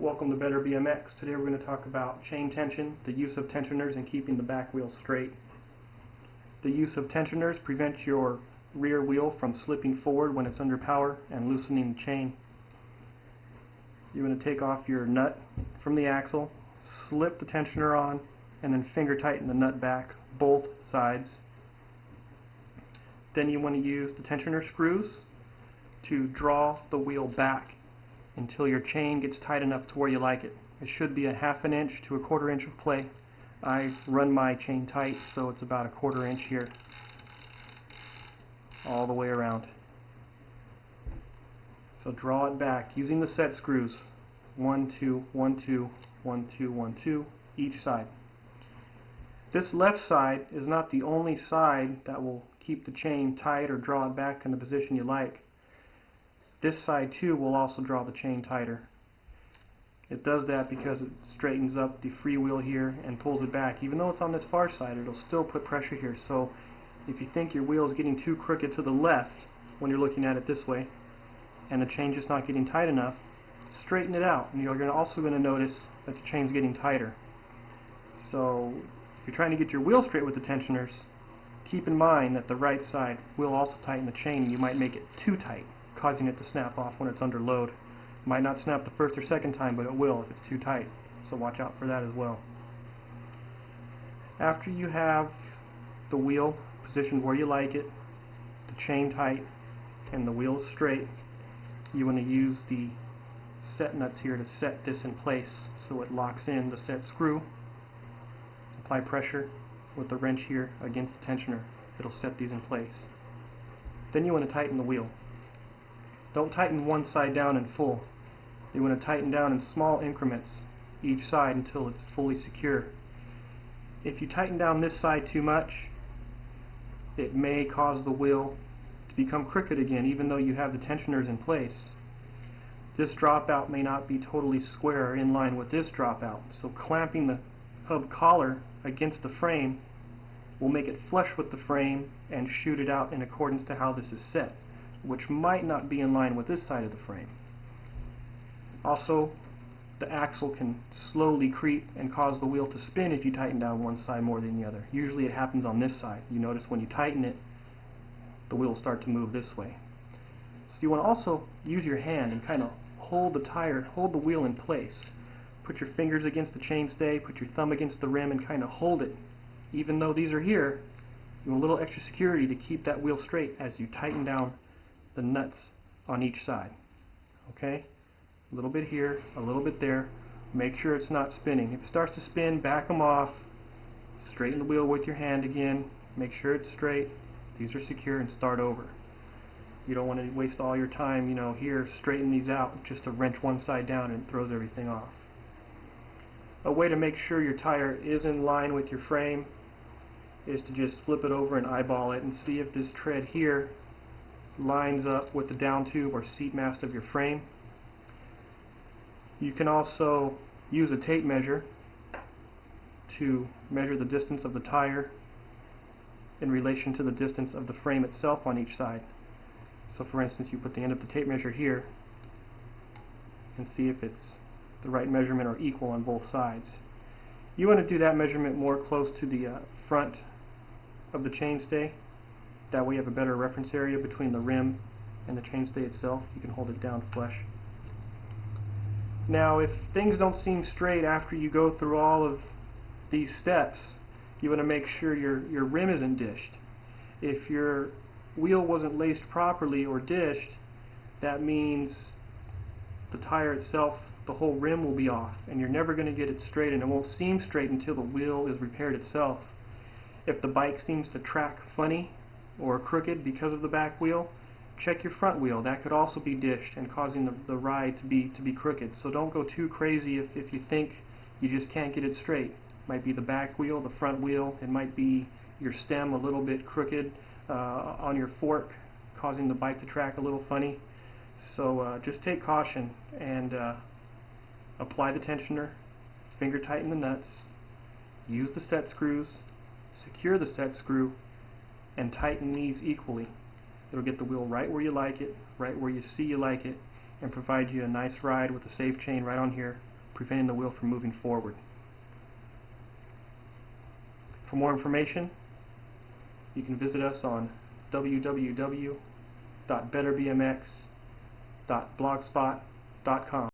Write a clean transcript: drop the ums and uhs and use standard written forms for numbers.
Welcome to Better BMX. Today we're going to talk about chain tension, the use of tensioners, and keeping the back wheel straight. The use of tensioners prevents your rear wheel from slipping forward when it's under power and loosening the chain. You're going to take off your nut from the axle, slip the tensioner on, and then finger tighten the nut back, both sides. Then you want to use the tensioner screws to draw the wheel back until your chain gets tight enough to where you like it. It should be a 1/2 inch to a 1/4 inch of play. I run my chain tight, so it's about a 1/4 inch here, all the way around. So draw it back using the set screws, 1, 2, 1, 2, 1, 2, 1, 2, each side. This left side is not the only side that will keep the chain tight or draw it back in the position you like. This side too will also draw the chain tighter. It does that because it straightens up the free wheel here and pulls it back. Even though it's on this far side, it'll still put pressure here. So if you think your wheel is getting too crooked to the left when you're looking at it this way, and the chain's just not getting tight enough, straighten it out, and you're also going to notice that the chain's getting tighter. So if you're trying to get your wheel straight with the tensioners, keep in mind that the right side will also tighten the chain. You might make it too tight, causing it to snap off when it's under load. It might not snap the first or second time, but it will if it's too tight. So watch out for that as well. After you have the wheel positioned where you like it, the chain tight, and the wheel straight, you want to use the set nuts here to set this in place so it locks in the set screw. Apply pressure with the wrench here against the tensioner. It'll set these in place. Then you want to tighten the wheel. Don't tighten one side down in full. You want to tighten down in small increments each side until it's fully secure. If you tighten down this side too much, it may cause the wheel to become crooked again, even though you have the tensioners in place. This dropout may not be totally square or in line with this dropout, so clamping the hub collar against the frame will make it flush with the frame and shoot it out in accordance to how this is set, which might not be in line with this side of the frame. Also, the axle can slowly creep and cause the wheel to spin if you tighten down one side more than the other. Usually it happens on this side. You notice when you tighten it, the wheel will start to move this way. So you want to also use your hand and kind of hold the wheel in place. Put your fingers against the chainstay, put your thumb against the rim, and kind of hold it. Even though these are here, you want a little extra security to keep that wheel straight as you tighten down the nuts on each side. Okay? A little bit here, a little bit there. Make sure it's not spinning. If it starts to spin, back them off. Straighten the wheel with your hand again. Make sure it's straight. These are secure, and start over. You don't want to waste all your time, here, straighten these out just to wrench one side down and it throws everything off. A way to make sure your tire is in line with your frame is to just flip it over and eyeball it and see if this tread here lines up with the down tube or seat mast of your frame. You can also use a tape measure to measure the distance of the tire in relation to the distance of the frame itself on each side. So for instance, you put the end of the tape measure here and see if it's the right measurement or equal on both sides. You want to do that measurement more close to the front of the chainstay. That way you have a better reference area between the rim and the chainstay itself. You can hold it down flush. Now if things don't seem straight after you go through all of these steps, you want to make sure your rim isn't dished. If your wheel wasn't laced properly or dished, that means the tire itself, the whole rim will be off, and you're never going to get it straight, and it won't seem straight until the wheel is repaired itself. If the bike seems to track funny or crooked because of the back wheel, check your front wheel. That could also be dished and causing the ride to be crooked. So don't go too crazy if you think you just can't get it straight. It might be the back wheel, the front wheel, it might be your stem a little bit crooked on your fork, causing the bike to track a little funny. So just take caution and apply the tensioner, finger tighten the nuts, use the set screws, secure the set screw, and tighten these equally. It'll get the wheel right where you like it, right where you see you like it, and provide you a nice ride with a safe chain right on here preventing the wheel from moving forward. For more information, you can visit us on www.betterbmx.blogspot.com.